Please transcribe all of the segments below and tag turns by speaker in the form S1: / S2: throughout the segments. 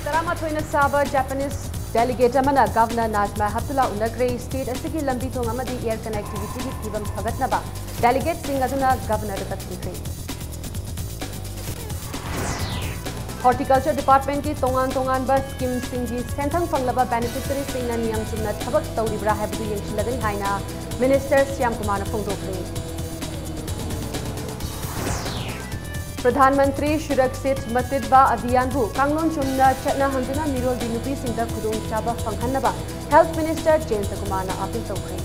S1: Taramathoina Saba Japanese delegate amana Governor Najma Haptullah Unagre state asigi lambi thong amadi air connectivity ki thibam phagatnaba delegate sing aduna governor da takri. Horticulture Department ki tongan ba scheme singji senthang fanglaba beneficiary singna niyam chumna thabak tawribra habdu yengsilagani haina Minister Syam Kumar na phongdokre. प्रधानमंत्री सुरक्षित मतदाता अभियान बु कांगलोन चुमना चटना हंजना मिरोल दिनुपी सिंह खुदों चाबा फंगहनबा health minister Jayant Kumar ना appeal तौखरे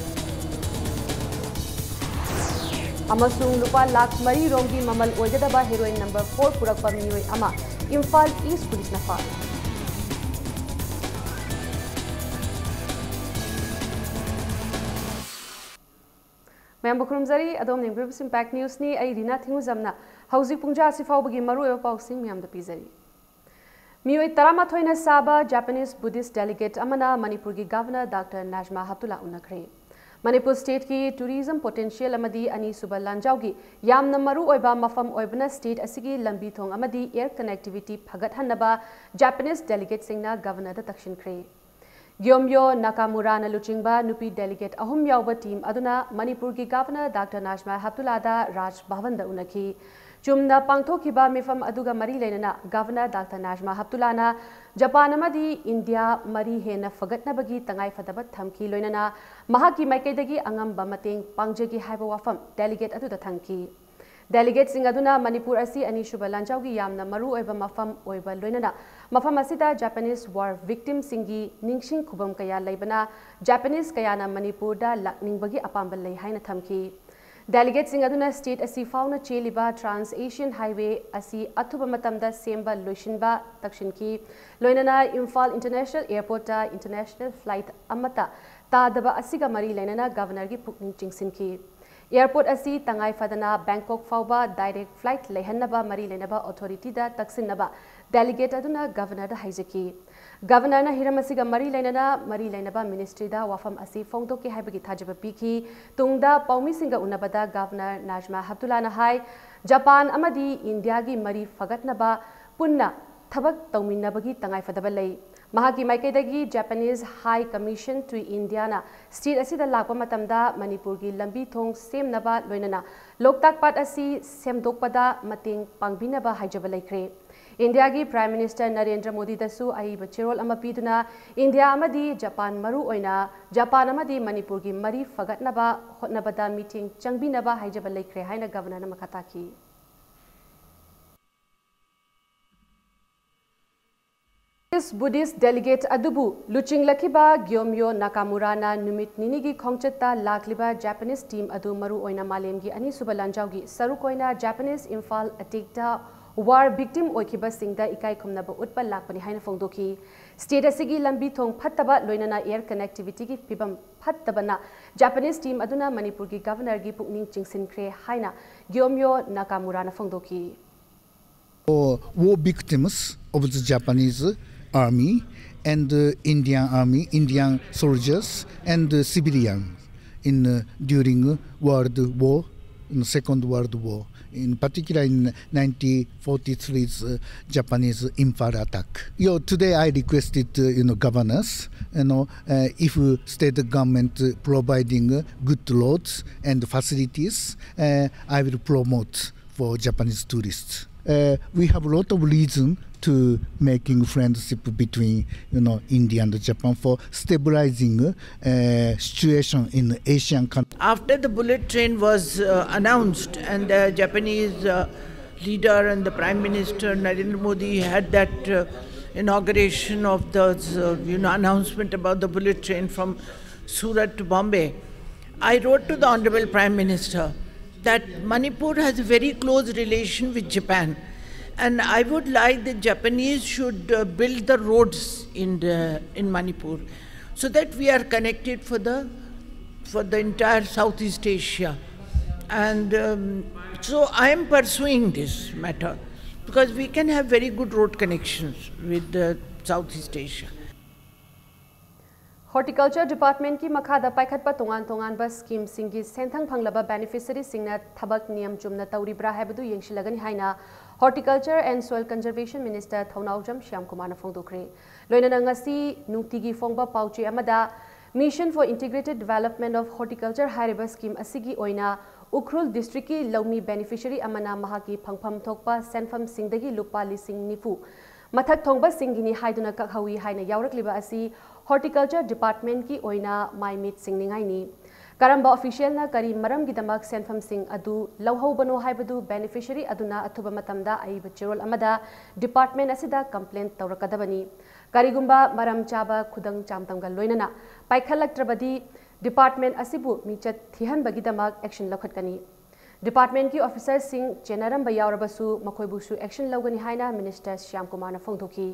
S1: अमसुंग लुपा लाख मरी रोंगी ममल ओइगदबा हेरोइन नंबर 4 पुरकपा मियोय अमा इम्फाल ईस्ट पुलिस ना फाल मैं बुखरुमजरी अदोम निंग्रिब्स इम्पैक्ट न्यूज़ नि आई रिना थिंगु जमना हौजिक पुंजा सिफावबगी मरुएबा पाउसिंग म्यामदा पिजरी मियोय तरामाथोइना साबा जापानीज बुद्धिस्ट डेलीगेट अमना मणिपुर की governor doctor Najma हप्तुल्ला उनखरे Manipur state की टूरिज्म पोटेंशियल अमदी अनि सुबा लांजाउगी यामना मरुओइबा मफम ओइबना स्टेट असिगी लंबी थोंग अमदी एयर कनेक्टिविटी फगतहनबा जापानीज डेलीगेट सिंगना गवर्नर दा तक्षिनखरे Gyomyo Nakamura na luchingba nupi delegate ahum yawba team aduna Manipur ki governor Dr. Najma Haptullah da Raj Bhavan da unaki chumna pangthokiba mifam aduga mari lenana governor Dr. Najma Haptullah na Japan amadi India mari hena fagatnabagi tangai fadaba thamki loinana mahaki maikaidagi angamba mateng pangjagi haiba wafam delegate adu da thanki Delegate sing aduna Manipur asi ani shuba lanjaugi yamna maru oiba mafam oiba loinana mafam asida Japanese war victim singi ningsing khubam kaya laibana Japanese kayana Manipur da lakningbagi apambal lei haina thamki Delegate sing aduna state asi fauna cheliba Trans Asian Highway asi athuba matamda semba loishinba takshinki loinana Imphal International Airport ta international flight amata tadaba asiga mari lainana governor gi pukning chingsinki Airport asi tangai fadana Bangkok fauba direct flight lehanaba mari lenaba authority da taksinaba delegate aduna governor da haijaki governor na hiramasiga mari lenaba ministry da wafam asi phongdoki haibagi thajaba piki tungda paumi singa unabada governor Najma Haptullah na hai Japan amadi India gi mari fagatnaba punna thabak tawminnabagi tangai fadaba lei Mahaki Maikaidagi Japanese High Commission to India na state asida lakpa matamda Manipur gi lambi thong semnaba loinana Loktak Pat asi semdokpada mateng pangbinaba haijaba laikre India gi Prime Minister Narendra Modi dasu ai bachirol ama piduna India amadi Japan maru oina Japan amadi Manipur gi mari fagatnaba hotnabada meeting changbinaba haijaba laikre haina governor na makataki Buddhist delegate adubu luching lakiba Gyomyo Nakamura na numit ninigi khongchata lakliba Japanese team adu maru oina malemgi ani suba lanjaugi sarukoina Japanese Imphal attack war victim oikiba singda ikai khumnaba utpa lakpani haina phongdoki state asigi lambi thong phattaba loinana air connectivity gi pibam phattabana Japanese team aduna Manipur gi governor gi pukning chingsinkhre haina Gyomyo Nakamura na phongdoki
S2: war victims of the Japanese army and Indian army, Indian soldiers and civilians in during World War, in Second World War, in particular in 1943's Japanese Imphal attack. Today I requested governors, if state government providing good roads and facilities, I will promote for Japanese tourists. We have a lot of reason to making friendship between India and Japan for stabilizing situation in Asian countries.
S3: After the bullet train was announced and the Japanese leader and the Prime Minister Narendra Modi had that inauguration of the announcement about the bullet train from Surat to Bombay, I wrote to the Honorable Prime Minister that Manipur has a very close relation with Japan. And I would like the Japanese should build the roads in Manipur, so that we are connected for the entire Southeast Asia. And so I am pursuing this matter because we can have very good road connections with Southeast Asia.
S1: Horticulture Department की मखादा पाइखटपा तोंगान तोंगानबा scheme सिंगी सेंथंग फंगलबा beneficiary सिंगना थबक नियम Chumna तौरिब्रा हाइबदु येंगसिलगनि हाइना Horticulture and Soil Conservation Minister Thaunaujam Shyam Kumar na phongdokre loinana ngasi nungtigi phongba pauche amada Mission for Integrated Development of Horticulture hariba scheme asigi oina Ukhrul district ki laumi beneficiary amana mahaki phangpham thokpa senfam singdagi lupa lising nifu mathak thongba singini haiduna kakhawi haina yaurakliba asi Horticulture Department ki oina my meet singningai ni Karamba official na kari maram gidamak senfam sing adu lauhobano haibadu beneficiary aduna athuba matamda aiba chirol amada department asida complaint tawrakadabani karigumba maram chaba khudang chamtamga loinana paikhalaktrabadi department asibu michat thihan bagidamak action lokhatkani department ki officers sing chenaram bayaurabasu makhoibusu action logani haina minister Shyam Kumar na phongthoki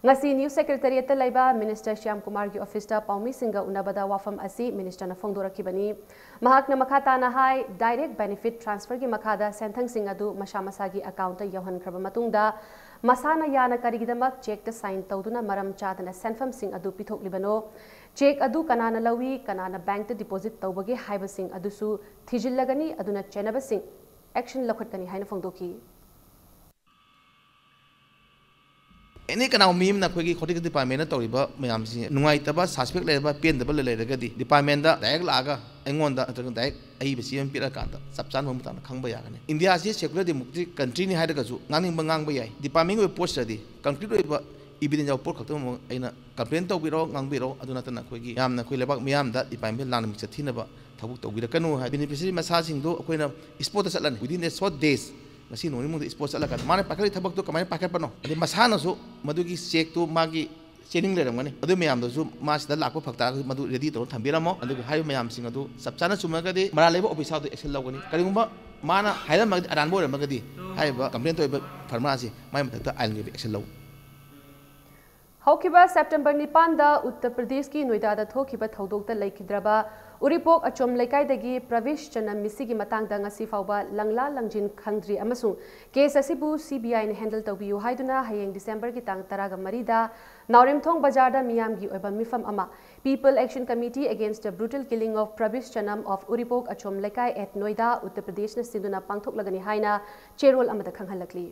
S1: ngasi new secretariat ta laiba minister Shyam Kumar ki office ta paumi singa unabada wafam asi minister na phongdorakibani mahakna makhata na hai direct benefit transfer ki makhada senthang sing adu masha masagi account ta yohan khraba matungda masana yana karigidamak check ta sign tawduna maram chadana senfam sing adu pithok libano check adu kanana lawi kanana bank ta deposit tawbagi haiba sing adu su thijillagani aduna chenaba sing action lokhatkani haina phongdoki
S4: Any kind of meme na kwegi horticulture department tawriba mayam si nungai taba suspect leba pen double leragadi department da direct laga engonda direct ai bisi em pira kanta sabchan hom tan khangba yagane India si secular democratic country ni haida gasu ngani bangang ba yai department we post di concrete ba evidence of port khakto aina complaint tawbiro ngangbiro aduna tan kwegi yam na khoi lebak miyam da department lan mi chathina ba thabuk tawbira kanu ha beneficiary masa sing do akoina sport satlan within a short days Nasi noni mung sports ala kat mana pakai thabak tu kamai pakai pano ade masana su madu ki check tu magi chaining le ramani adu mayam do su mas da lakpa phakta madu ready to thambiramo adu hai mayam sing adu sabchana sumaga de mara leba office adu action lawgani karigumba mana haida mag adan bo ramagadi hai ba complaint to pharmacy mai mathakta ailngi action law
S1: Haukiba September 9 da Uttar Pradesh ki Noida da thokiba thodokta laikidraba Uripok achom laikai dagi Pravish Chanam misigi matangda ngasi fawba langla langjin khangdri amasung case asibu CBI ne handle tawbiyu haiduna hayeng December ki tang taraga marida Nauremthong bazar da miyam gi oiba mifam ama People Action Committee Against the Brutal Killing of Pravish Chanam of Uripok achom laikai at Noida Uttar Pradesh na sinduna pangthok lagani haina cherol amada khanghalakli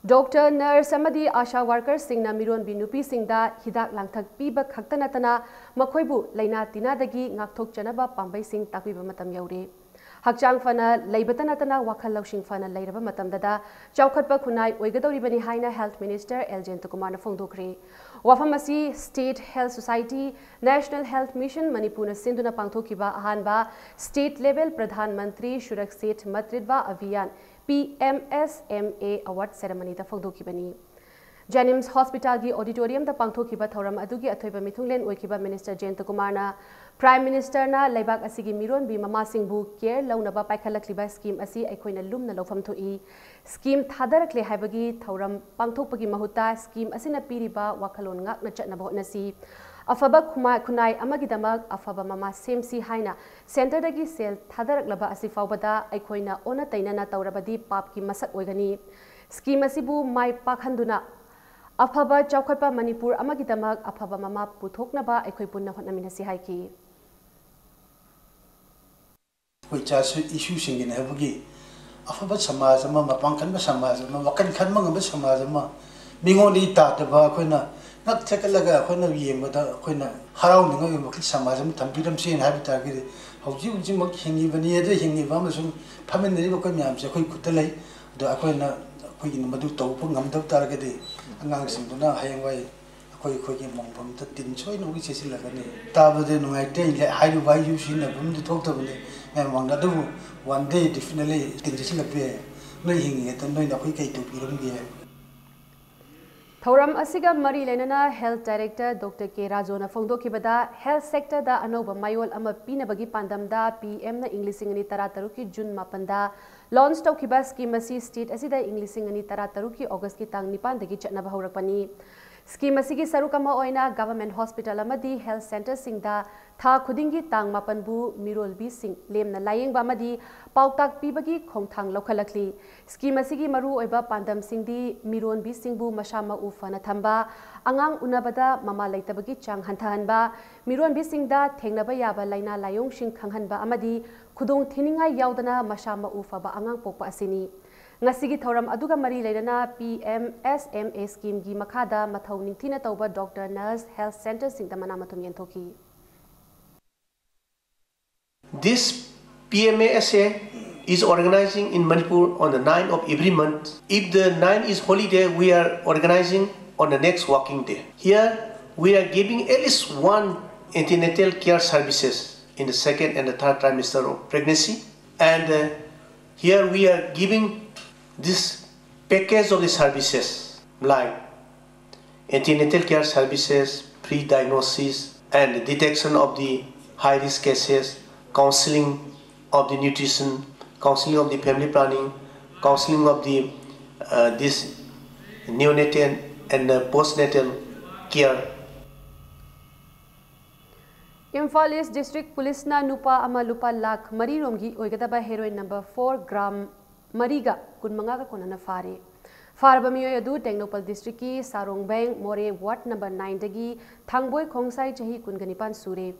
S1: Doctor, nurse, amadi asha workers singna miron binupi singda hidak langthak piba khaktanatana makhoibu laina tinadagi ngakthok chanaba pambai sing takbiba matam yaure hakchang fana leibatanatana wakhal lawsing fana leiraba matamdada chaukhatpa khunai oigadoribani haina health minister Eljen Kumar na phongdokre wafamasi state health society national health mission Manipur na sinduna pangthokiba ahanba state level pradhan mantri shurakshit matridva abhiyan PMSMA award ceremony da phongdokibani Janims Hospital gi auditorium da pangthokiba thoram adugi athoiba mithunglen oikiba minister Jayant Kumar na prime minister na laibak asigi miron bi mama singbu care launaba paikhalakliba scheme asi aikoina lumna lofam thoi scheme thadarakle haibagi thoram pangthokpagi mahuta scheme asina piriba wakhalon ngak na chatnaba honasi afaba khunai amagidamak afaba mama semsi haina center dagi sel thadaraklaba asi fawbada aikoina ona tainana tawrabadi papki masak oigani scheme asibu mai pakhanduna afaba chaukhatpa Manipur amagidamak afaba mama puthoknaba aikoi punna hotnaminasi haiki
S5: Which issue singing habagi afaba samaj ama mapangkan ba samaj ama wakan khan ma ngam samaj ama mingoli ta ta ba khoina nak thekalaga khoina yemada khoina harau ninga yemaki samaj ama thambiram sin habita gi hauji uji mak hingi bani ade hingi ba masum phamen ri ba ko myam se khoi kutalai do akoina khoi in madu to pu ngam dau tar ga de angang sing duna hayang wai khoi khoi gi mongpam ta tin choi no gi chesi lagani ta ba de nungai te le hairu bai yu sin na bum du thok ta bani Memang ada one day definitely tinggi lebih, noi hingi itu noi nak koi tu pirum dia.
S1: Thoram asiga mari lenana health director Dr. K Rajona phongdokibada health sector da anoba mayol ama pina bagi pandam da PM na Englishing ani tarataruki June mapanda launch tawkiba scheme asi state asida Englishing ani tarataruki August ki tang 9 dagi chatna bahaurakpani Scheme asigi sarukama oina government hospital amadi health center singda tha khudingi tang mapanbu mirolbi sing lemna layeng bamadi pautak pibagi khongthang lokhalakli. Scheme asigi maru oiba pandam singdi mironbi singbu mashama ufana thamba angang unabada mama laitabagi chang hantahanba mironbi singda thengnaba yaba laina layong sing khanghanba amadi khudong thininga yaudana mashama ufaba angang pokpa asini. Ngasigi thoram aduga mari leirana PMSMA scheme gi makhada mathau ningthina tauba doctor nurse health center singda manamatum yenthoki.
S6: This PMSA is organizing in Manipur on the 9th of every month. If the 9th is holiday, we are organizing on the next working day. Here we are giving at least one antenatal care services in the second and the third trimester of pregnancy, and here we are giving this package of the services like antenatal care services, pre-diagnosis and detection of the high-risk cases, counseling of the nutrition, counseling of the family planning, counseling of the this neonatal and postnatal care.
S1: Imphal East District Police na nupa ama lupa lakh mari romgi oigadaba heroin number 4 gram mariga kunmanga ka konana fare. Farba miyo yadu Tengnopal District ki Sarong Bang More Ward number 9 dagi Thangboy Khongsai chahi kunganipan sure.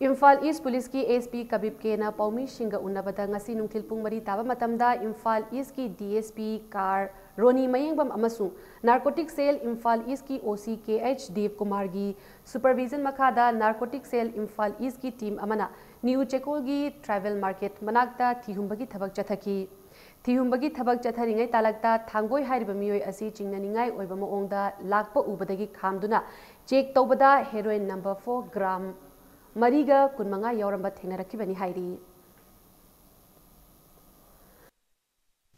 S1: Imphal East Police ki SP Kabib ke na Paumi Shinga unabada ngasi nungthil pung mari taba matamda Imphal East ki DSP car Roni Mayengbam amasung Narcotic Cell Imphal East ki OC KH Dev Kumar gi supervision makhada Narcotic Cell Imphal East ki team amana New Chekol gi travel market manakta thihumbagi thabak chathaki. Thihumbagi thabak chatharingai talakta Thangboy hairiba miyoi asi chingnaningai oiba maongda lakpa ubadagi khamduna check tobada heroin number 4 gram mariga kunmanga yauramba thengnarakibani hairi.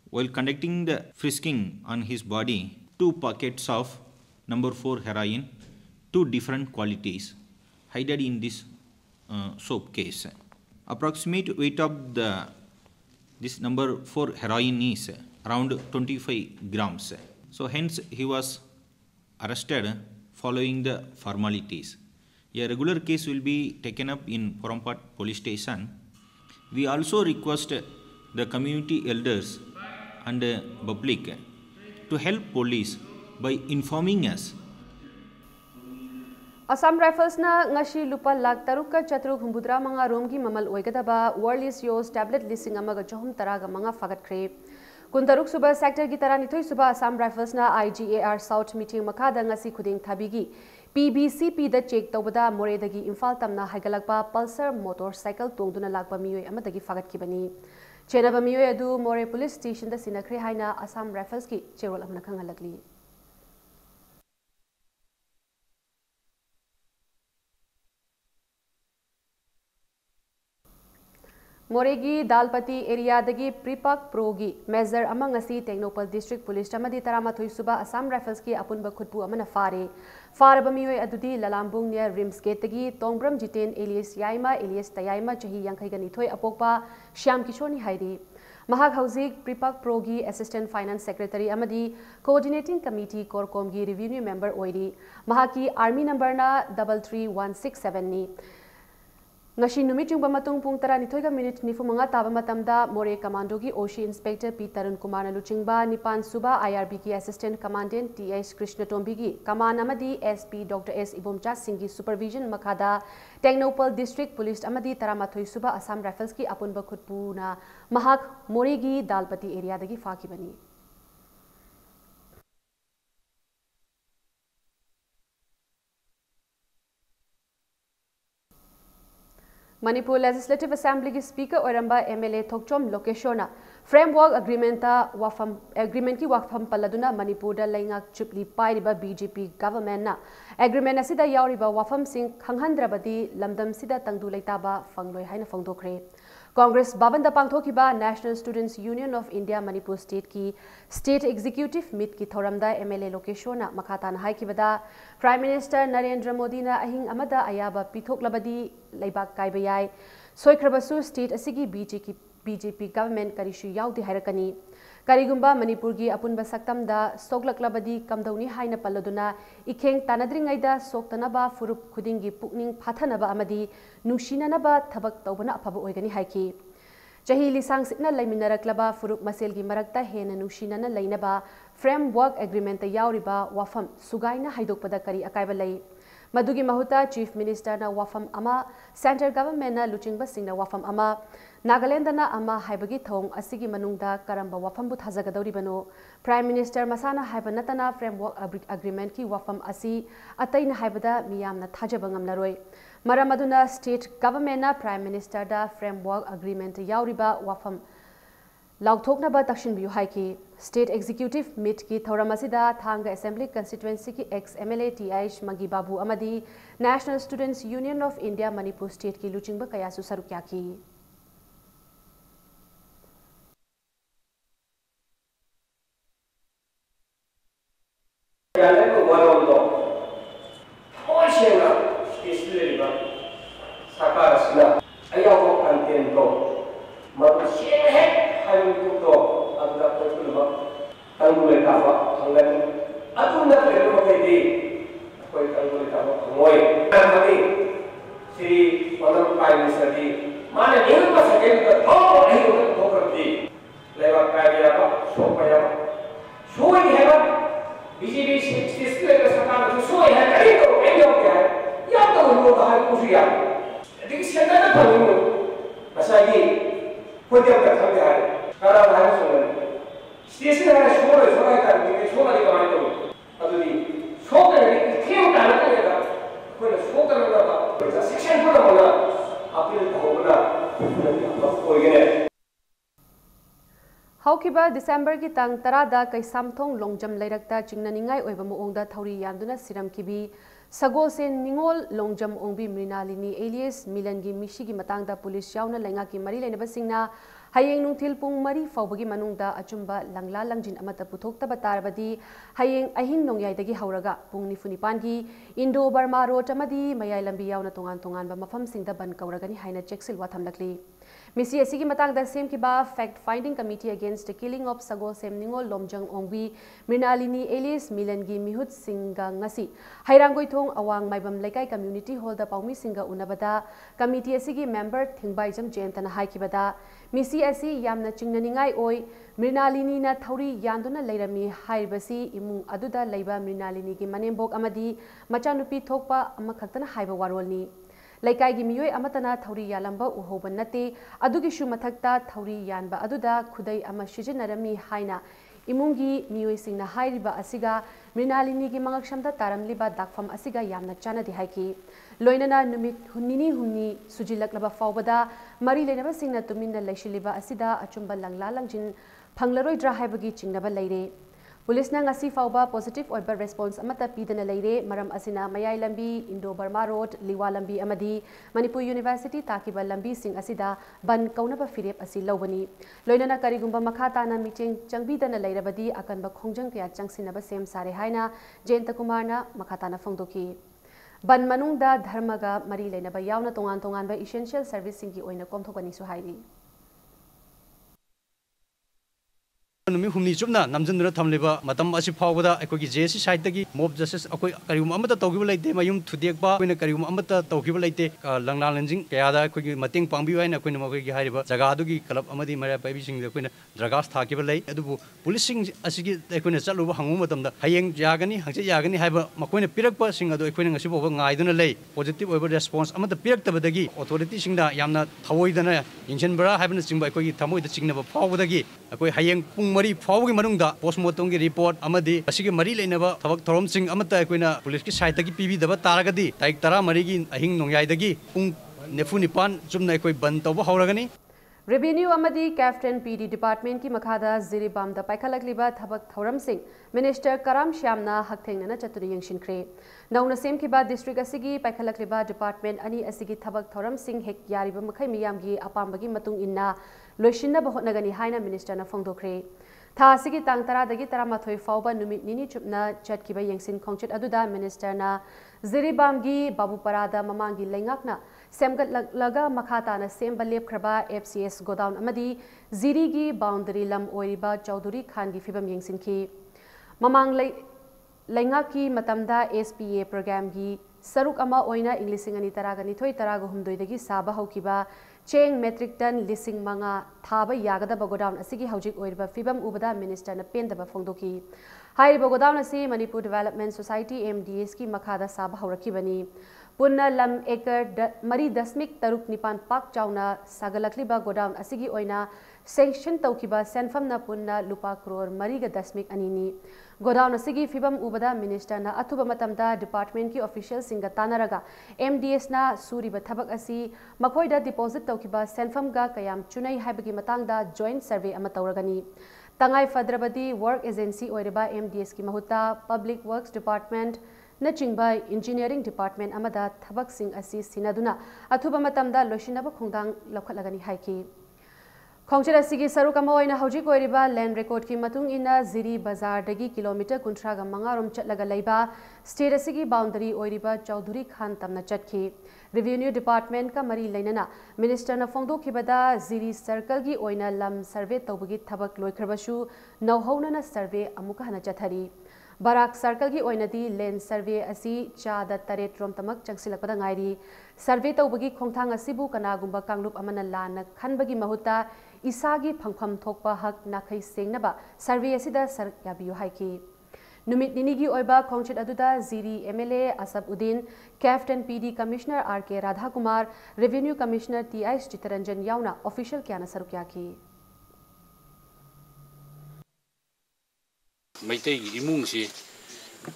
S7: While conducting the frisking on his body, 2 packets of number 4 heroin, 2 different qualities, hidden in this soap case. Approximate weight of this number 4 heroin is around 25 grams. So hence he was arrested following the formalities. A regular case will be taken up in Porampat police station. We also request the community elders and public to help police by informing us.
S1: Assam Rifles na ngashi lupa lakh taruka chatruk humbudra manga romgi mamal oigadaba Worlis Yos tablet listing amaga johum taraga manga fagat kre. Kuntaruk suba sector gi taranithoi suba Assam Rifles na IGAR South meeting makada ngasi khuding thabigi PBCP da check tawbada moredagi Imphal tamna haigalakpa Pulsar motorcycle tongduna lakpa miyoi amadagi fagat kibani. Chenaba miyoi adu More police station da sinakre haina Assam Rifles ki cherol amna khangalakli. Moregi Dalpati area dagi Pripak Progi Measure amangasi Tengnopal District Police Tamadi Taramathoi Suba Assam Rifles ki apunba khutpu amana fare. Faraba miyoi adudi Lalambung near Rims Gate dagi Tongbram Jiten alias Yaima alias Tayaima chahi yankai ganithoi apokpa Shyam Kishoni hairi. Mahak Hauzik Pripak Progi Assistant Finance Secretary amadi Coordinating Committee Korkomgi Revenue Member oiri. Mahaki Army number na 33167 ni. Ngashi numit yung bamatong pung tara nitoy minute ni fumanga taba matamda More Commando ki OSHI Inspector P. Tarun Kumar na luchingba Nipan Suba IRB ki Assistant Commandant T.S. Krishna Tombi ki Kaman amadi SP Dr. S. Ibomcha Singh ki Supervision makada Tengnopal District Police amadi taramathoy Suba Assam Rifles ki apunba khutpu na mahak More gi Dalpati area dagi faki bani. Manipur Legislative Assembly ki Speaker Oramba MLA Thokchom Lokeshona Framework Agreement ki wafam paladuna Manipur da laingak chupli pairiba BJP government na agreement asida yauriba wafam sing khanghandrabadi lamdam sida tangdu leitaba fangloi haina fangdokre. Congress Babanda Pangthokiba National Students Union of India Manipur State ki State Executive Meet ki Thoramda MLA Lokeshona Makatan Haikibada Prime Minister Narendra Modi na ahing amada ayaba pithoklabadi leibak kaibayai Soikrabasu State asigi BJP government karishu yaudi hairakani Karigumba Manipurgi apunba saktamda soklaklabadi kamdauni haina palladuna ikheng tanadringaida soktanaba furup khudingi pukning phathanaba amadi nungsinanaba thabak tawbana afaba oigani haiki. Chahi lisang sitna laiminaraklaba furup maselgi marakta hena nungsinana lainaba framework agreement yauriba wafam sugaina haidokpada kari akaiba lai. Madugi mahuta Chief Minister na wafam ama, Central Government na luchingba singna wafam ama, Nagaland na ama haibagi thong asigi manungda karamba wafam bu thazagadoribano, Prime Minister masana haibanatana framework agreement ki wafam asi atay na haibada miyamna thajaba ngamnaroi. Maramaduna State Government na Prime Minister da framework agreement yauriba wafam Lauthoknaba Dakshin Biu Haiki State Executive Meet ki Thoramasida Thanga Assembly Constituency ki ex MLA TH Magi Babu Amadi National Students Union of India Manipur State ki Luchingba Kayasu Sarukyaki. Haukiba December ki tang tarada kai samthong longjam lairakta chingnaningai oiba moongda thauri yanduna siram kibi sagol sen ningol longjam ongbi mrinalini alias milangi mishigi matangda police yauna lenga ki mari lenaba singna hayeng nungthil pung mari faubagi manungda achumba langla langjin amata puthokta batarabadi hayeng ahing nongyaidagi hauraga pung nifunipan gi Indo Burma road amadi mayai lambi yauna tongan tongan ba mafam singda ban kauragani haina cheksil wathamlakli Misi asigi matangda sem kiba fact finding committee against the killing of sagol sem ningol lomjang ongbi mrinalini alias milangi mihut singa ngasi hairangoi thong awang maibam laikai community hall da paumi singa unabada committee asigi member thingbaijam jentana haikibada misi asi yamna chingnaningai oi mrinalini na thauri yanduna leirami haibasi imung aduda leiba mrinalini gi manembok amadi machanupi thokpa amakhaktana haiba warolni Laikai gi miyoi amatana thauri yalamba uhoban nate adugi shu mathakta thauri yanba aduda khudai ama shijinarami haina imungi miyoi singna hairiba asiga mrinalini gi mangaksamda taramliba dakfam asiga yamna chanadi haiki loinana numit hunini humni sujilaklaba faubada mari lenaba singna tuminna laishiliba asida achumba langla langjin phanglaroi dra haibagi chingnaba leire Police na ngasi fauba positive oiba response amata pidana leire maram asina mayai lambi Indo Burma road liwa lambi amadi Manipur University takiba lambi sing asida ban kaunaba firep asi lawani loinana karigumba makhata na micheng changbidana leirabadi akanba khongjang kya changsinaba sem sare haina Jenta Kumarna makhata na phongdoki ban manungda dharmaga mari leinaba yauna tongan tongan ba essential service singi oina komthokani su hairi
S8: Numi humni chupna namjandura thamliba matam asi phawbada akogi JC side tagi mob justice akoi karium amata tawgiba leite mayum thudekba koina karium amata tawgiba leite langla lanjing kayada akogi mating pangbi waina koina makogi hariba jaga adugi club amadi mara paibi sing koina dragas thakiba lei adubu policing asigi koina chaluba hangu matamda hayeng jagani hangche yagani haiba makoina pirakpa sing adu koina ngasi boba ngaiduna lei positive oiba response amata piraktabadagi authority singda yamna thawoidana injenbara haibna singba akogi thamoida chingnaba phawbadagi akoi hayeng pung mari phawgi manungda postmortem gi report amadi asigi mari leinaba thabak thorom sing amata koina police ki side gi pibi daba taragadi taik 13 gi ahing nongyai dagi pung nefu nipan chumna koi ban tawba hawragani
S1: Revenue amadi Captain PD Department ki makhada Ziribam da paikhalakliba thabak thoram sing Minister Karam Shyamna hakthengna chaturi yengshinkre nauna sem ki ba district asigi paikhalakliba department ani asigi thabak thoram sing hek yariba makhai miyam gi apambagi matung inna loishinna bahotnagani haina minister na phongdokre tha asigi tang tara dagi taramathoi fauba numit nini chupna chatkiba yengsin khongchet aduda minister na Ziribam gi Babu Parada mamangi lengakna semgatlaga makhatana semba lepkraba FCS godown amadi zirigi boundary lam oiriba Chaudhuri Khan gi fibam yengsinki mamang laingaki matamda SPA program gi saruk ama oina Englishing ani taragani thoi taraga humdoidagi saba haukiba cheng metric ton lising manga thaba yagada godown asigi haujik oiriba fibam ubada minister na pendaba fongdoki hairiba godown asi Manipur Development Society MDS ki makhada saba haurakibani punna lam ekar mari dasmik taruk nipan pak chauna sagalakliba godown asigi oina sanction taukiba senfam na punna lupa crore mariga dasmik anini godown asigi fibam ubada minister na athuba matamda department ki official singa tanaraga MDS na suriba thabak asi makoida deposit taukiba senfam ga kayam chunai haibagi matangda joint survey ama tauragani tangai fadrabadi work agency oiriba MDS ki mahuta public works department nachingba engineering department amada thabak sing asi sinaduna athuba matamda loishinaba khongdang lokhatlagani haiki khongchera sigi sarukama oina hojik oiriba land record ki matung ina ziri bazar dagi kilometer kunthra ga mangarom chatlaga leiba state asigi boundary oiriba Chaudhuri Khan tamna chatki revenue department ka mari leinana minister na fongdo khibada ziri circle gi oina lam survey tawbagi thabak loikharbashu nauhauna na survey amuka hana chathari Barak circle gi oinadi land survey asi chada taret rom tamak changsilakpada ngairi survey tawbagi khongthang asibu kanagumba kanglup amana lana khanbagi mahuta isagi phangpham thokpa hak nakhai sengnaba survey asida sar yabiyu haiki numit ninigi oiba khongchit aduda ziri MLA Asabuddin Captain PD Commissioner RK Radha Kumar Revenue Commissioner TI Chitaranjan yauna official kyana sarukyaki
S9: Maitai imung si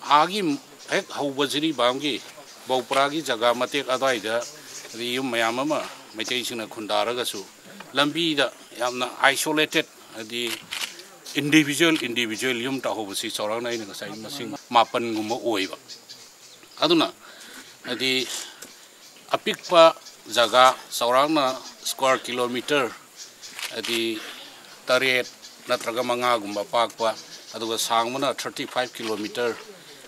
S9: agi hek haubaziri bangi baupragi jaga matek adai da riyum mayamama maitai sina khundara gasu lambi da yamna isolated di individual yum ta hobasi chorang nai nga sai masing mapan guma oiba aduna adi apikpa jaga saurang na square kilometer adi taret natraga manga gumba pakpa aduga sangmana 35 kilometer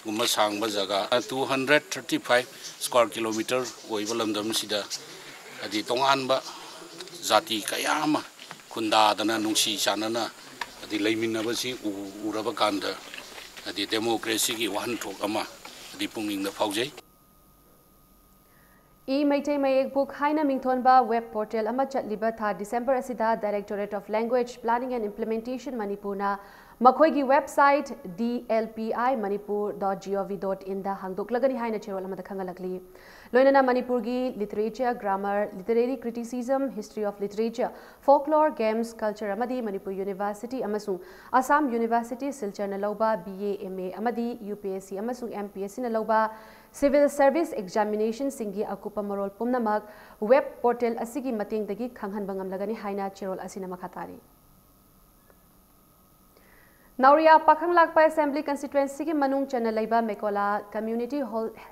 S9: gumma sangba jaga 235 square kilometer oiba lamdam sida adi tonganba jati kayama khunda dana nungsi sanana adi leiminaba si uraba kanda adi democracy gi wan thok ama adi pungning da faujai
S1: Maitai Mayek book haina mingthonba web portal ama chatliba tha December asida Directorate of Language Planning and Implementation Manipurna makhoigi website dlpimanipur.gov.in da hangdoklagani haina cherol amada khangalakli loinana Manipur gi literature grammar literary criticism history of literature folklore games culture amadi Manipur University amasung Assam University Silchar na lauba BA MA amadi UPSC amasung MPSC na lauba Civil Service Examination singi akupa marol pumnamak web portal asigi mating dagi khanghanba ngamlagani haina cherol asina makhatari Nauria Pakhang Lakpa Assembly Constituency ki manung chana laiba Mekola Community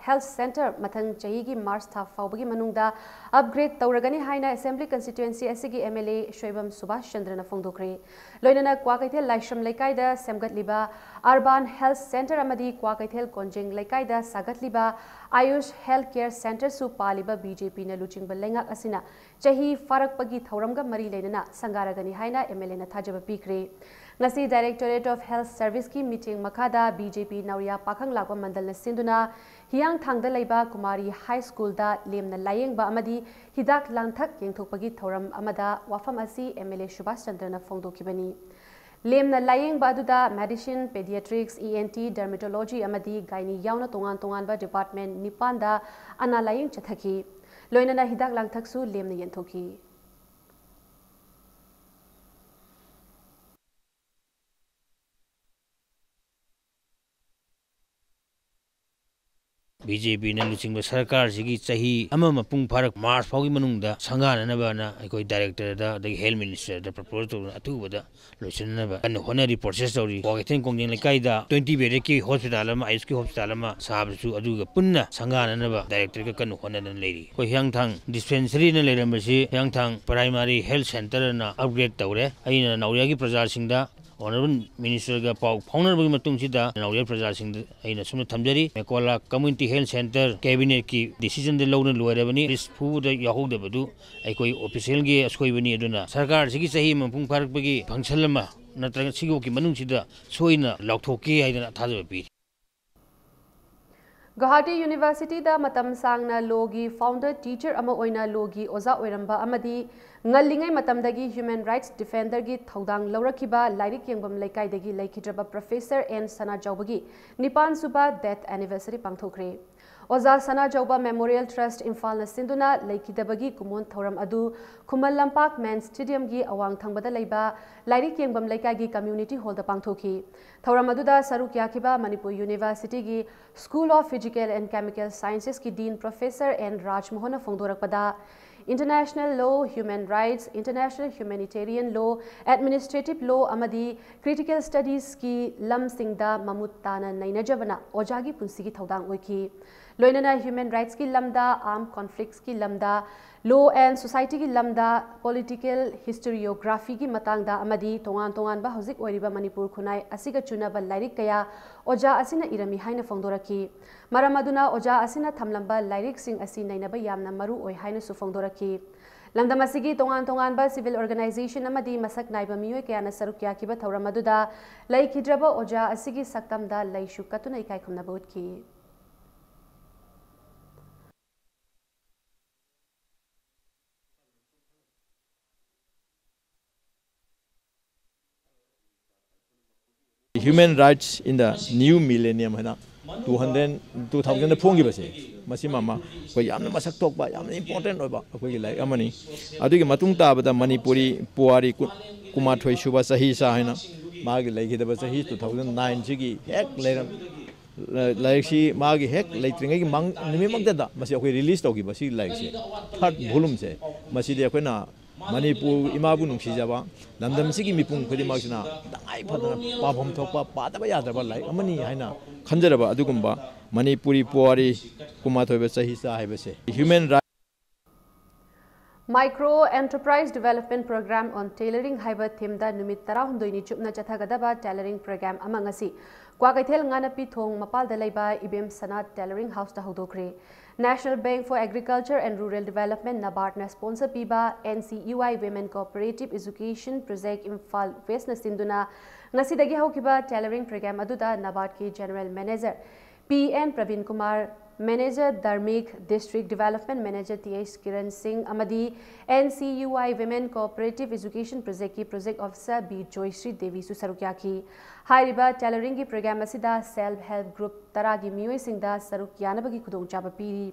S1: Health Center mathang chahi ki March tha faubagi manungda upgrade tauragani haina Assembly Constituency asigi MLA Shoibam Subhash Chandra na fongdokre loinana Kwakaithel Laishram Laikai da semgatliba Urban Health Center amadi Kwakaithel Konjeng Laikai da sagatliba Ayush Healthcare Center su paliba BJP na luchingba lengak asina chahi farakpagi thauramga mari leinana sangaragani haina MLA na thajaba pikre ngasi Directorate of Health Service ki meeting makada BJP Nauria Pakhang Lakpa Mandal na sinduna hiyang thangda leiba Kumari High School da lemna layengba amadi hidak langthak yengthokpagi thoram amada wafam asi MLA Subhash Chandra na fongdokibani lemna layengba aduda medicine pediatrics ENT dermatology amadi gynae yauna tongan ba department nipanda ana layeng chathaki loinana hidak langthak su lemna yenthoki
S10: BJP na luchingba sarkar sigi chahi ama mapung pharak March faugi manungda sangananaba na aikoi director da the health minister da propose to atubada loisinaba kan honari process tawri Kwakaithel Kongjeng Laikai da 20 bed ki hospital ama ISK hospital ama sabsu aduga punna sangananaba director ka kan honanan leiri ko hyangthang dispensary na leirambasi hyangthang primary health center na upgrade tawre aina Nauria gi prajar singda honourable minister का पाव फाउनरबगी मतुंगसिदा नौरिया प्रजासिंग अइना सुमना थमजरी मेकोला community health centre cabinet की डिसीजन दे लौना लोयरबनी रिस फुदा याहोदबदु अइकोई ऑफिशियल गे असोइबनी अदुना सरकार सिगी सही मपुंग फारकबगी फंक्शन लमा नत्रगा सिगो की मनुंगसिदा सोइना लौथोके हाइदना थाजबपी
S1: गुवाहाटी यूनिवर्सिटी दा मतम सांगना लोगी फाउंडर टीचर अमा ओइना लोगी ओजा ओइरंबा अमदी ngalingay matamdagi human rights defender gi thodang laurakiba lairik yengbam laikai laikhidraba professor N Sana Jaubagi nipan suba death anniversary pangthokre oza Sana Jauba memorial trust imphal na sinduna laikhidabagi kumon thoram adu khumal lampak men stadium gi awang thangbada leiba lairik yengbam laikai gi community hall da pangthokhi thoram adu da saruk yakiba Manipur University gi School of Physical and Chemical Sciences ki dean professor N Raj Mohan phongdorakpada International law, human rights, international humanitarian law, administrative law, amadi critical studies ki lam singda mamutana nainajabana ojagi punsigi thodang oiki. Loinana human rights ki lamda, armed conflicts ki lamda, law and society ki lamda, political historiography ki matangda amadi tongan ba hauzik oiriba Manipur khunai asiga chunaba lairik kaya oja asina irami haina phongdoraki. Maramaduna oja asina thamlamba lairik sing asi nainaba yamna maru oi haina su phongdoraki. Lamdam asigi tongan ba civil organization amadi masak naiba miyoi kayana saruk yakiba thawramaduda laikhidraba oja asigi saktamda laishu katuna ikai khumna botki.
S11: Human rights in the new millennium है ना 2000 फोंगी बसे मसी मामा कोई यामने मसक टोक बा यामने important होगा कोई like अमनी अदुगी मतुंग ताबदा Manipuri पुआरी कुमाथोई सुबा सही सा है ना मागी लाइक दबा सही 2009 सिगी हेक लेरम लाइक सी मागी हेक लेट्रिंग की मंग निमिमंगदा मसी कोई रिलीज तोगी बसी लाइक से थर्ड वॉल्यूम से मसी दे कोई ना Manipur imabu nungsijaba lamdam sigi mipung khodimaksina dangai phadana pabham thokpa padaba yadaba lai amani haina khanjaraba adugumba Manipuri puari kumathoiba sahisa haibase human rights
S1: Micro Enterprise Development Program on Tailoring Haiba Thimda Numit Tarahundoini Chupna Chathagadaba Tailoring Program amangasi Kwakaithel Nganapi Thong Mapal Dalaiba Ibem Sanat Tailoring House da Hodokre National Bank for Agriculture and Rural Development NABARD na sponsor piba NCUI Women Cooperative Education Project Imphal West na sinduna ngasidagi haukiba tailoring program aduda NABARD ki General Manager PN Praveen Kumar Manager Dharmik District Development Manager TH Kiran Singh Amadi NCUI Women Cooperative Education Project ki Project Officer B Joyshri Devi su sarukyaki Hairiba tailoring ki program asida self help group taragi miyoi singda sarukyanabagi khudongchaba piri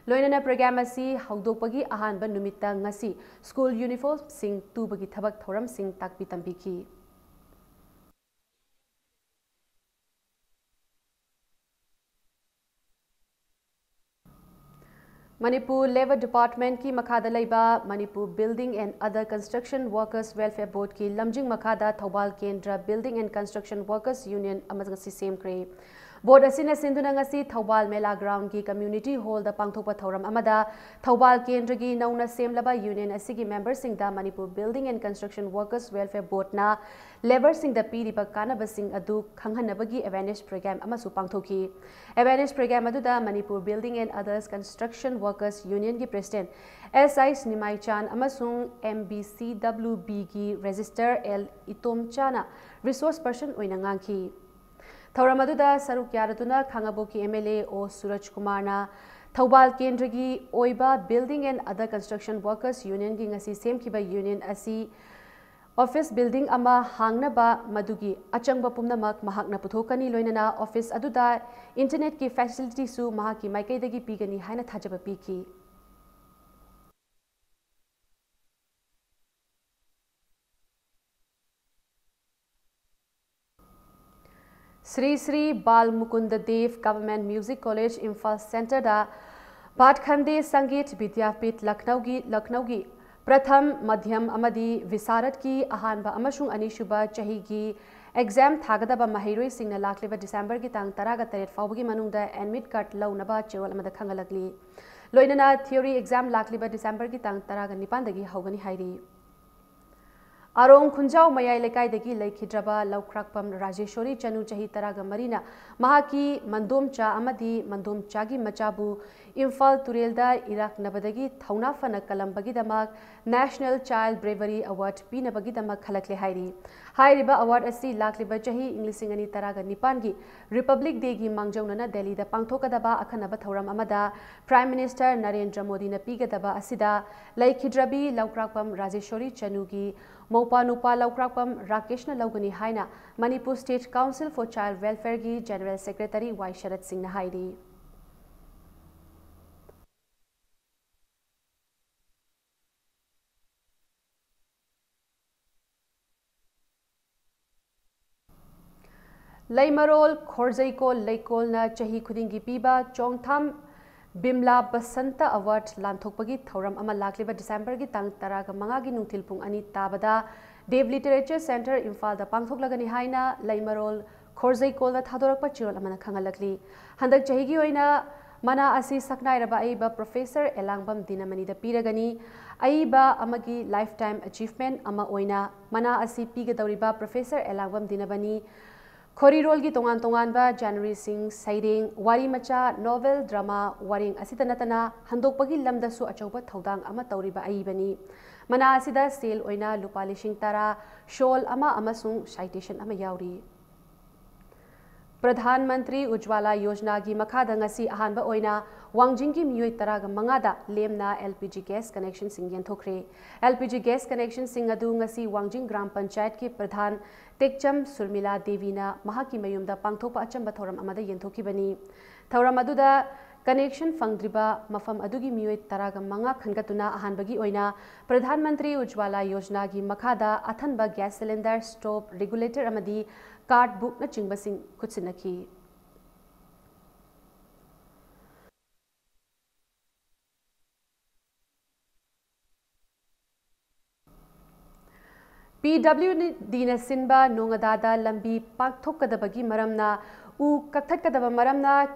S1: Loinana program asi haudokpagi ahanba numita ngasi school uniform sing tubagi thabak thoram sing takpi tambiki Manipur Labor Department ki Makhada Laiba Manipur Building and Other Construction Workers Welfare Board ki Lamjing Makhada Thobal Kendra Building and Construction Workers Union amagasi same kre Board asina sinduna ngasi Thobal Mela Ground ki Community Hall da pangthokpa thoram amada Thobal Kendra gi nauna semlaba union asigi members sing da Manipur Building and Construction Workers Welfare Board na labor sing da piriba kanaba sing adu khanghanabagi awareness program amasu pangthoki awareness program adu da Manipur Building and Others Construction Workers Union ki president SI Nimai Chan amasung MBCWB ki register L Itom Chana resource person oina ngangki Thawramaduda saruk yaraduna Khangaboki MLA O Suraj Kumar na Thobal Kendragi Oiba Building and Other Construction Workers Union gi ngasi sem kiba union asi office building ama hangnaba madugi achangba pumnamak mahakna puthokani loinana office aduda internet ki facility su mahaki maikaidagi pigani haina thajaba piki Sri Bal Mukunda Dev Government Music College Imphal Center da Patkhande Sangeet Vidyapit Lucknow gi Pratham Madhyam Amadi Visarat ki Ahanba Amashung Anishuba Chahi gi exam Thagadaba Mahiroi Singna Lakliba December ki Tang Taraga Taret Fawagi Manungda admit card launaba Chewal Amada Khangalagli Loinana theory exam Lakliba December ki Tang Taraga Nipandagi Haugani Hairi Arong Khunjau Mayai Lekaidagi Laikhidraba Laukrapam Rajeshwari Chanu Chahi Taraga Marina Mahaki Mandom Cha Amadi Mandom Chagi Machabu Imphal Turelda Iraq Nabadagi Thauna Fana Kalambagi Damak National Child Bravery Award Pinabagi Damak Khalakle Hairi Hairiba Award Asi Lakliba Chahi Inglisingani Taraga Nipangi Republic Day gi Mangjona Delhi da Pangthokadaba Akhanaba Thauram Amada Prime Minister Narendra Modi na Pigadaba Asida Laikhidrabi Laukrapam Rajeshwari Chanugi Mopa Nupa Laukrapam Rakeshna Laugani Haina Manipur State Council for Child Welfare gi General Secretary Y Sharat Singh na Hairi Laimarol Khorzaiko Laikol na Chahi Khudingi Piba Chongtham Bimla Basanta Award Lanthokpagi Thauram Ama Lakliba December gi Tang Taraga Mangagi Nungtil Pung Ani Tabada Dev Literature Center Imphal da Pangthoklagani Haina Laimarol Khorzaiko na Thadorakpa Chirol Amana Khangalakli Handak Chahi gi Oina Mana Asi Saknairaba Aiba Professor Elangbam Dinamani da Piragani Aiba Amagi Lifetime Achievement Ama Oina Mana Asi Pigadawriba Professor Elangbam Dinabani Korirol gi tongan tongan ba January Singh Saiding Wari Macha Novel Drama Waring Asitanatana Handokpagi Lamda su Achauba Thaudang Ama Tauriba Aibani Mana Asida Sale Oina Lupa Lishing Tara Shol Ama Amasung Citation Ama Yauri Pradhan Mantri Ujwala Yojana gi Makhada ngasi ahanba oina Wangjing gi miyoi taraga mangada lemna LPG gas connection sing yenthokre LPG gas connection sing adu ngasi Wangjing Gram Panchayat ki Pradhan Tekcham Surmila Devina Mahaki Mayumda Pangthopa Achamba Thoram Amada Yenthokibani Thoram aduda connection fangdriba mafam adugi miyoi taraga manga khangatuna ahanbagi oina Pradhan Mantri Ujwala Yojana gi Makhada athanba gas cylinder stove regulator amadi card book na chingbasing kutsinaki PWD na sinba nongadada lambi pakthokadabagi maramna u kakthakadaba maramna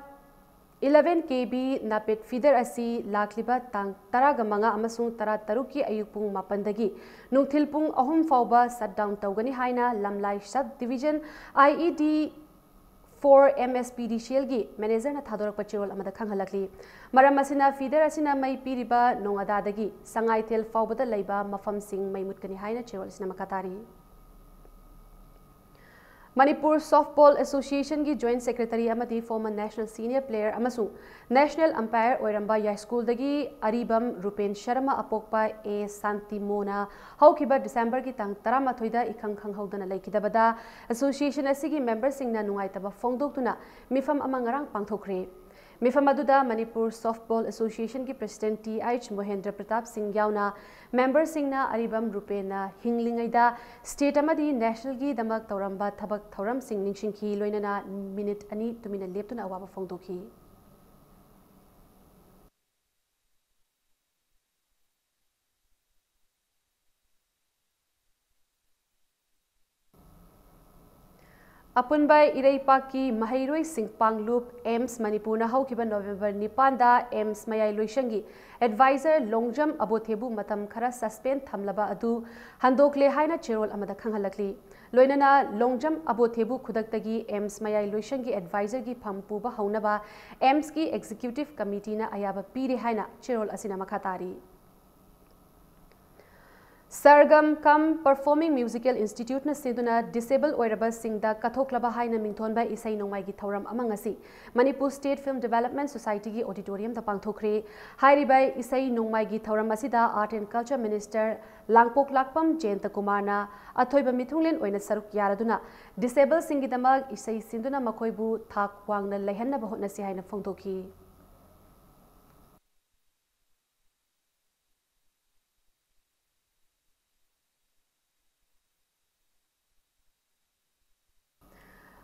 S1: 11 kb napit feeder asi lakliba tang taraga manga amasung tara taruki ayupung mapandagi nungthilpung ahum fauba shutdown tawgani haina lamlai sub division IED 4 MSPD Shelgi manager na thadorak pachirol amada khanghalakli maram asina feeder asina mai piriba nongadadagi sangai tel faubada leiba mafam sing mai mutkani haina chirol asina makatari Manipur Softball Association ki Joint Secretary amati former national senior player amasu national umpire oiramba ya school dagi Aribam Rupen Sharma apokpa A Santimona haukiba December ki tang 13 da ikhang khanghaudana laikidabada association asigi members singna nungaitaba fongdoktuna mifam amangarang pangthokre Mifam aduda Manipur Softball Association ki President TH Mohendra Pratap Singh yauna member singna Aribam Rupena hinglingaida state amadi national gi damak tauramba thabak thauram sing ningsingki loinana minute ani tumina leptuna awaba fongdoki Apunbai Iraipaki Mahairoi Singpang Loop AIMS Manipur na haukiba November 9 da AIMS Mayai Loishangi advisor Longjam Abothebu matam khara suspend thamlaba adu handokle haina chirol amada khanghalakli loinana Longjam Abothebu khudaktagi AIMS Mayai Loishangi advisor gi phampu ba haunaba AIMS ki executive committee na ayaba piri haina chirol asina makhatari Sargam Kam Performing Musical Institute na siduna disabled oiraba singda kathoklaba haina mingthonba isai nongmai gi thoram amangasi Manipur State Film Development Society gi auditorium da pangthokre hairibai isai nongmai gi thoram asida Art and Culture Minister Langpok Lakpam Jenta Kumarna athoiba mithunglen oina saruk yaraduna disabled singidamag isai sinduna makoibu thak wangna lehanna bahotna si haina phongtokhi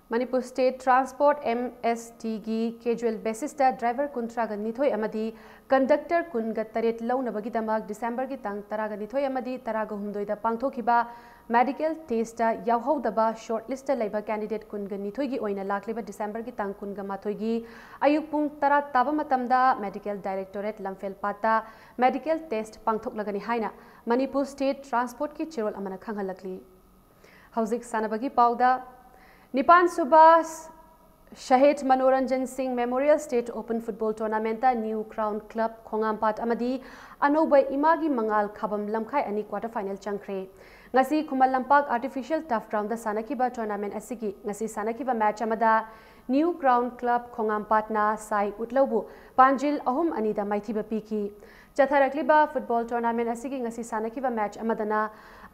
S1: Manipur State Transport MST gi casual basis da driver kuntra ga nithoi amadi conductor kun ga taret launa bagi damak December gi tang tara ga nithoi amadi tara ga humdoi da pangthokiba medical test यावहौदबा shortlist लेबा candidate कुनगा निथोगी ओइना लाखलेबा December की तांग कुनगा माथोगी अयुक पुंग तरा ताबा मतमदा medical directorate Lamphel पाता मेडिकल टेस्ट पांगथोकलगनी हाइना मणिपुर स्टेट ट्रांसपोर्ट की चिरोल अमना खंगलकली हौजिक सानबगी पाउदा निपान सुबा Shahid Manoranjan Singh memorial state open football tournament new crown club Khongampat अमदी अनौब इमागी मंगाल खाबम लमखाई अनि क्वार्टर फाइनल चंख्रे ngasi Khuman Lampak artificial turf ground दा सानकीबा टूर्नामेंट असigi ngasi सानकीबा मैच अमदा न्यू क्राउन क्लब खोंगामपाटना साई उटलौबु पांजिल अहुम अनिदा माइथिबा पीकी चथरकलिबा फुटबॉल टूर्नामेंट असigi ngasi सानकीबा मैच अमदना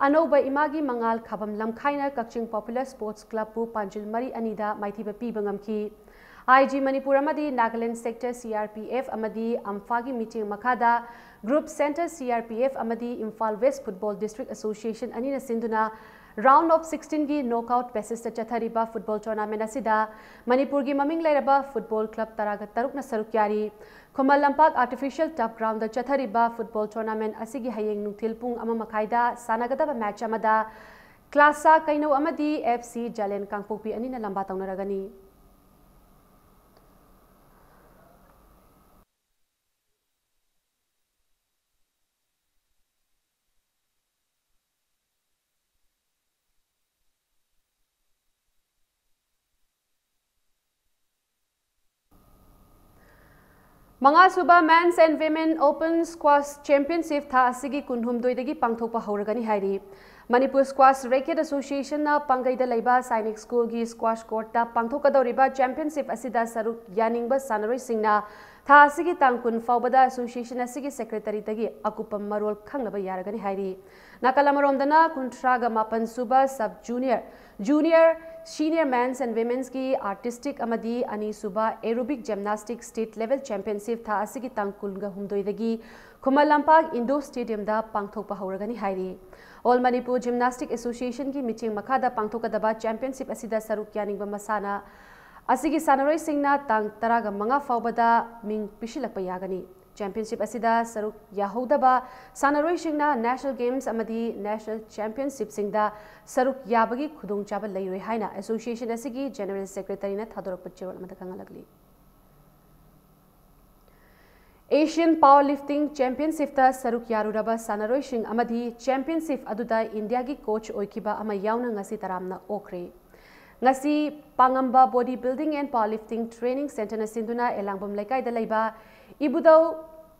S1: अनौब इमागी मंगाल खाबम लमखाइना कक्चिंग पॉपुलर स्पोर्ट्स क्लब पु पांजिल मरी अनिदा माइथिबा पीबा ngamki IG Manipur amadi Nagaland sector CRPF amadi Amphagi meeting makada group center CRPF amadi Imphal West Football District Association anina sinduna round of 16 gi knockout basis ta chathariba football tournament asida Manipur gi maming lairaba football club taraga taruk na saruk yari Khomal Lampak artificial turf ground da chathariba football tournament asigi hayeng nungthil pung ama makhaida sanagadaba match amada classa kaino amadi FC Jalen Kangpokpi anina lamba taunaragani Mangasuba Men's and Women Open Squash Championship tha asigi kunhumdoidagi pangthokpa hauragani hairi Manipur Squash Racket Association na pangaida leiba Sainik School gi squash court ta pangthokadoriba championship asida saruk yaningba sanaroi singna tha asigi tangkun faubada association asigi secretary tagi akupam marol khangnaba yaragani hairi nakalamaromdana kuntraga mapan suba sub junior Senior Men's and Women's ki artistic amadi ani suba aerobic gymnastics state level championship tha asigi tangkulga humdoidagi Khumal Lampak Indoor Stadium da pangthokpa hauragani hairi All Manipur Gymnastic Association ki meeting makhada pangthokadaba championship asida saruk yaningba masana asigi sanaroi singna tang taraga manga faubada ming pisilakpa yagani Championship asida saruk yahodaba sanaroi singna National Games amadi National Championship singda saruk yabagi khudung chaba leiroi haina association asigi General Secretary na thadorak pachirol amada kangalagli Asian Powerlifting Championship ta saruk yaruraba sanaroi sing amadi championship aduda India gi coach oikiba ama yauna ngasi taramna okre ngasi pangamba bodybuilding and powerlifting training center na sinduna elangbam laikai da leiba Ibudau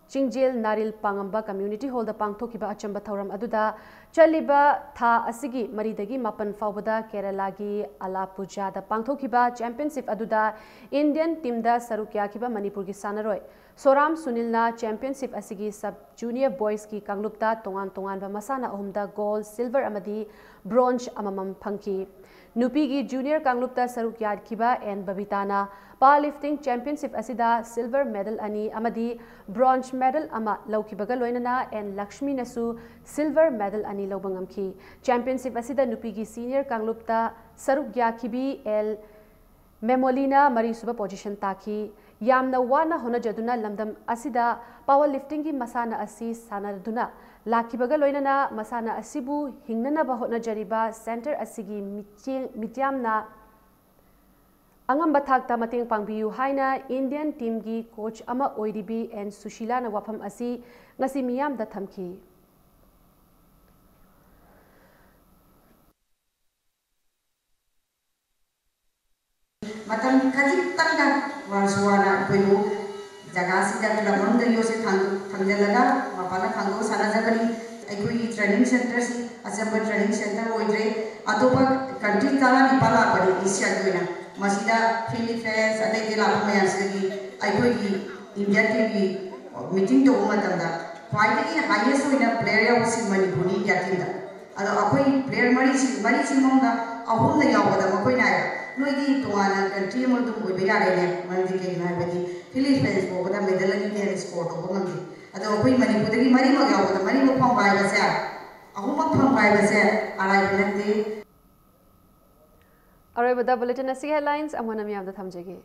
S1: Chingjil Naril Pangamba Community Hall da pangthokiba achamba thauram aduda chaliba tha asigi maridagi mapan faubada Kerala gi Alappuzha da pangthokiba championship aduda Indian team da sarukya kiba Manipur gi sanaroi Soram Sunilna championship asigi sub junior boys ki kanglupta tongan ba masana ahumda gold silver amadi bronze amamam phangki Nupi gi junior kanglupta sarukya kiba and Babitana powerlifting championship asida silver medal ani amadi bronze medal ama laukibaga loinana and Lakshmi nasu silver medal ani laubangamki championship asida nupi gi senior kanglupta sarukya kibi el Memolina mari suba position taki yamna wana hona jaduna lamdam asida powerlifting gi masana asi sanaduna lakibaga loinana masana asibu hingnana ba hona jariba center asigi mityamna angamba thakta mating pangbiu haina Indian team gi coach ama oidibi and Sushila na wafam asi ngasi miyam da thamki
S12: Matam kajik tangga warsuana pelu jaga sida tulamon dari yose thangjalaga mapana thanggo sana jagani aikui training center si asamba training center oidre atopa country kala nipala pari isya goina masida Philippines ade ke la mayas gi aikui gi India ki meeting to matamda finally highest winner player was Manipuri yatinda ado akoi player mari si monga ahum na yawada makoi na Noidi tuana country mo tum oi bega rene mandi ke na bedi Philippines ko bada medal ni ke score to ngamdi ado koi Manipur gi mari mo gaw da mari mo phang bai ba se ahum ma phang bai ba se arai benakti
S1: Arai bada bulletin asi headlines amwana mi amda thamjege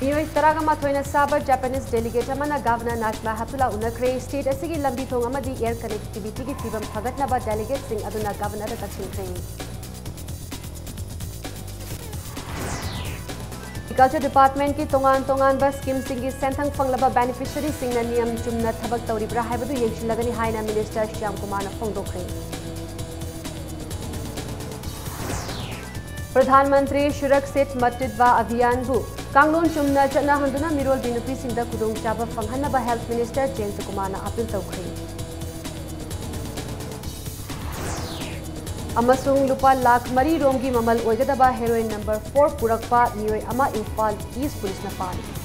S1: मियोई तरागा माथोइना साबा Japanese delegate अमना governor Najma Heptulla उनखरे state असिगी लंबी थोंग अमदी air connectivity की फिबम फगतनबा डेलीगेट सिंह अदुना गवर्नर तकसिंखरे एग्रीकल्चर डिपार्टमेंट की तोंगान स्कीम सिंगी सेंथंग फंगलबा बेनिफिशियरी सिंगना नियम चुमना थबक तौरिब्रा हाइबदु येंशिलगनी हाइना मिनिस्टर श्याम कुमार फोंदोखरे प्रधानमंत्री सुरक्षित मातृत्व अभियान बु कांगलोन चुमना चना हंदुना मिरोल बिनुपी सिंदा खुदोंग चाबा फंगहनबा health minister Jayant Kumar appeal तौखरे अमसुंग लुपा लाख मरी रोंगी ममल ओइगदबा हेरोइन नंबर 4 पुरकपा मियोय अमा इम्फाल ईस्ट पुलिस ना पाली